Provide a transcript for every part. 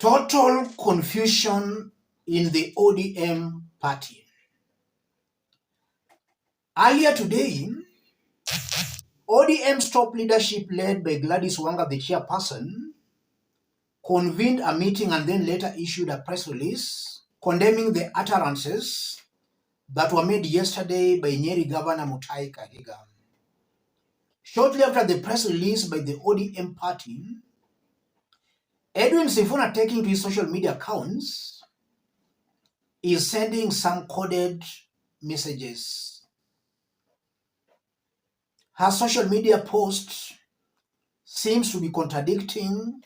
Total confusion in the ODM party. Earlier today, ODM's top leadership led by Gladys Wanga, the chairperson, convened a meeting and then later issued a press release condemning the utterances that were made yesterday by Nyeri Governor Kahiga. Shortly after the press release by the ODM party, Edwin Sifuna, taking to his social media accounts, is sending some coded messages. Her social media post seems to be contradicting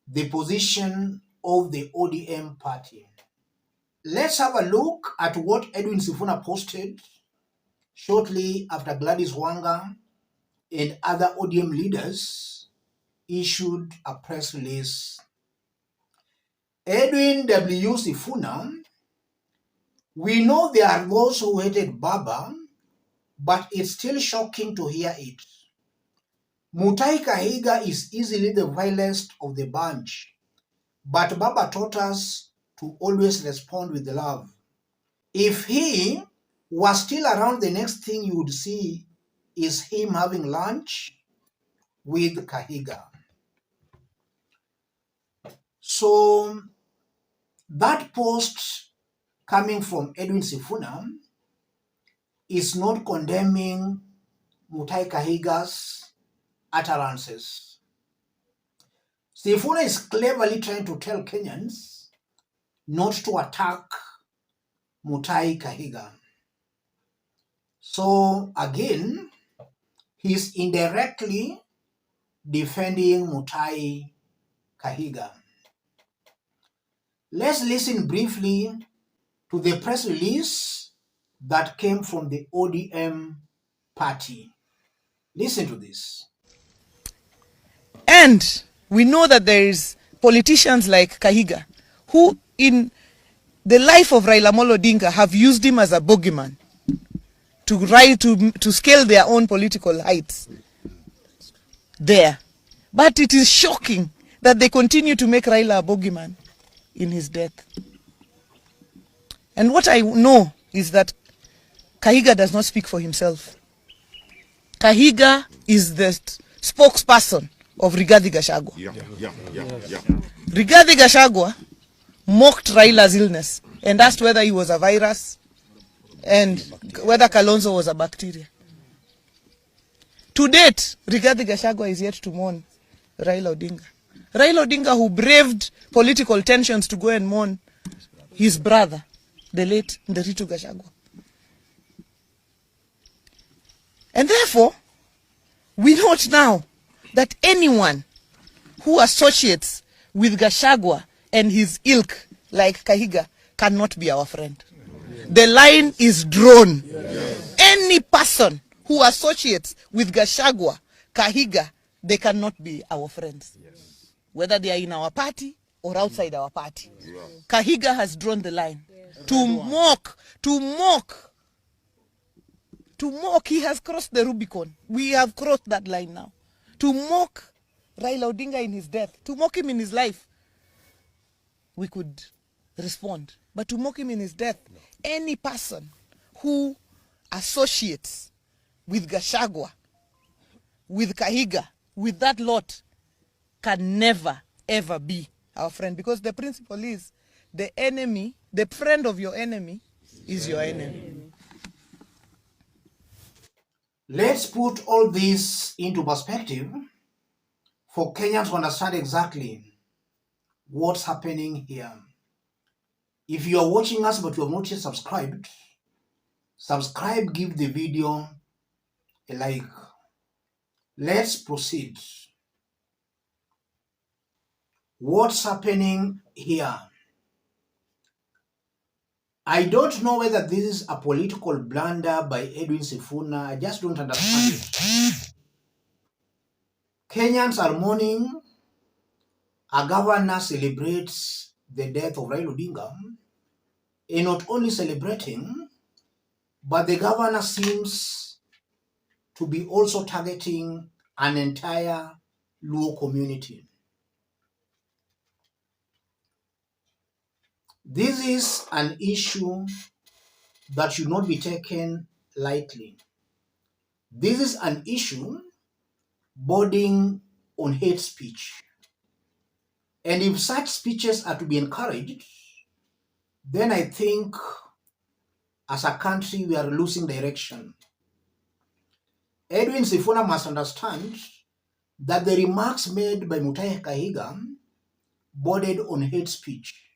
the position of the ODM party. Let's have a look at what Edwin Sifuna posted shortly after Gladys Wanga and other ODM leaders issued a press release. Edwin W. Sifuna: we know there are those who hated Baba, but it's still shocking to hear it. Kahiga is easily the vilest of the bunch, but Baba taught us to always respond with love. If he was still around, the next thing you would see is him having lunch with Kahiga. So that post coming from Edwin Sifuna is not condemning Kahiga's utterances. Sifuna is cleverly trying to tell Kenyans not to attack Kahiga. So again, he's indirectly defending Kahiga. Let's listen briefly to the press release that came from the ODM party. Listen to this. And we know that there is politicians like Kahiga who in the life of Raila Amolo Odinga have used him as a bogeyman to scale their own political heights there. But it is shocking that they continue to make Raila a bogeyman in his death. And what I know is that Kahiga does not speak for himself. Kahiga is the spokesperson of Rigathi Gachagua. Rigathi Gachagua mocked Raila's illness and asked whether he was a virus and whether Kalonzo was a bacteria. To date, Rigathi Gachagua is yet to mourn Raila Odinga. Raila Odinga, who braved political tensions to go and mourn his brother, the late Nderitu Gachagua. And therefore, we note now that anyone who associates with Gachagua and his ilk like Kahiga cannot be our friend. The line is drawn. Yes. Any person who associates with Gachagua, Kahiga, they cannot be our friends. Yes. Whether they are in our party or outside our party. Yes. Kahiga has drawn the line. Yes. To mock, he has crossed the Rubicon. We have crossed that line now. To mock Raila Odinga in his death, to mock him in his life, we could respond. But to mock him in his death, no. Any person who associates with Gachagua, with Kahiga, with that lot, can never, ever be our friend. Because the principle is, the enemy, the friend of your enemy is your enemy. Let's put all this into perspective for Kenyans to understand exactly what's happening here. If you are watching us but you have not yet subscribed, subscribe, give the video a like. Let's proceed. What's happening here? I don't know whether this is a political blunder by Edwin Sifuna. I just don't understand it. Kenyans are mourning. A governor celebrates the death of Raila Odinga. And not only celebrating, but the governor seems to be also targeting an entire Luo community. This is an issue that should not be taken lightly. This is an issue bordering on hate speech. And if such speeches are to be encouraged, then I think as a country we are losing direction. Edwin Sifuna must understand that the remarks made by Kahiga bordered on hate speech.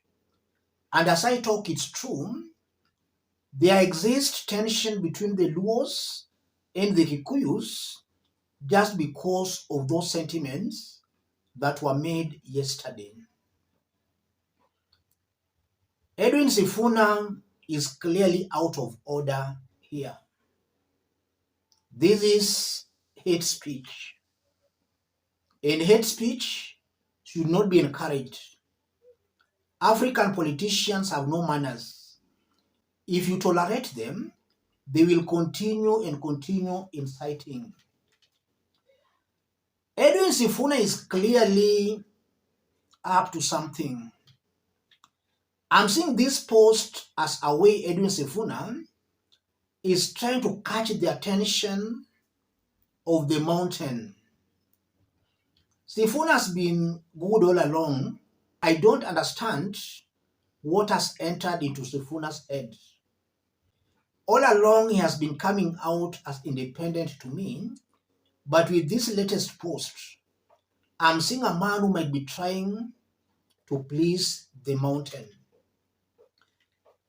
And as I talk, it's true, there exists tension between the Luos and the Kikuyus just because of those sentiments that were made yesterday. Edwin Sifuna is clearly out of order here. This is hate speech. And hate speech should not be encouraged. African politicians have no manners. If you tolerate them, they will continue and continue inciting. Edwin Sifuna is clearly up to something. I'm seeing this post as a way Edwin Sifuna is trying to catch the attention of the mountain. Sifuna has been good all along. I don't understand what has entered into Sifuna's head. All along he has been coming out as independent to me, but with this latest post, I'm seeing a man who might be trying to please the mountain.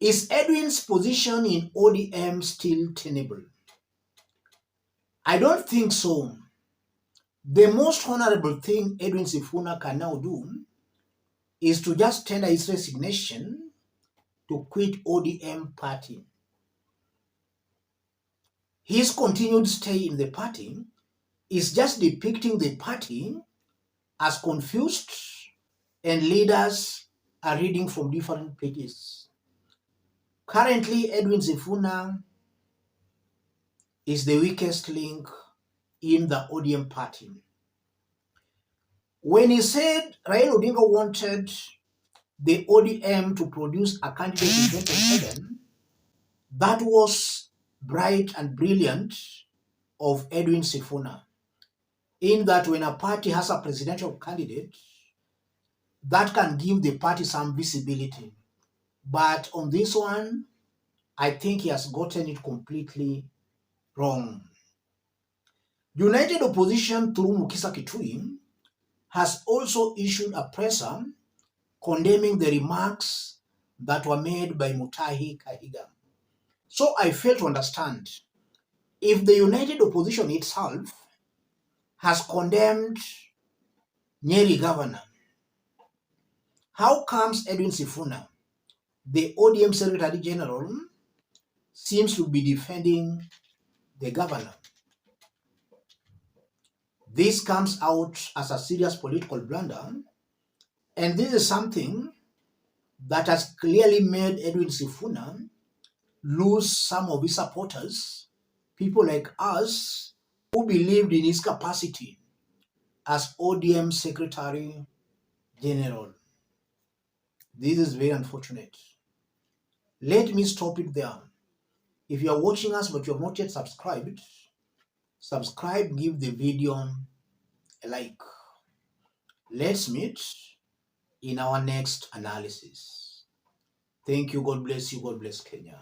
Is Edwin's position in ODM still tenable? I don't think so. The most honorable thing Edwin Sifuna can now do is to just tender his resignation to quit ODM party. His continued stay in the party is just depicting the party as confused and leaders are reading from different pages. Currently, Edwin Sifuna is the weakest link in the ODM party. When he said Raila Odinga wanted the ODM to produce a candidate in 2027, that was bright and brilliant of Edwin Sifuna, in that when a party has a presidential candidate, that can give the party some visibility. But on this one, I think he has gotten it completely wrong. United Opposition through Mukisa Kitui has also issued a presser condemning the remarks that were made by Mutahi Kahiga. So I fail to understand, if the United Opposition itself has condemned Nyeri governor, how comes Edwin Sifuna, the ODM Secretary General, seems to be defending the governor? This comes out as a serious political blunder, and this is something that has clearly made Edwin Sifuna lose some of his supporters, people like us who believed in his capacity as ODM Secretary General. This is very unfortunate. Let me stop it there. If you are watching us but you have not yet subscribed, subscribe, give the video a like. Let's meet in our next analysis. Thank you. God bless you. God bless Kenya.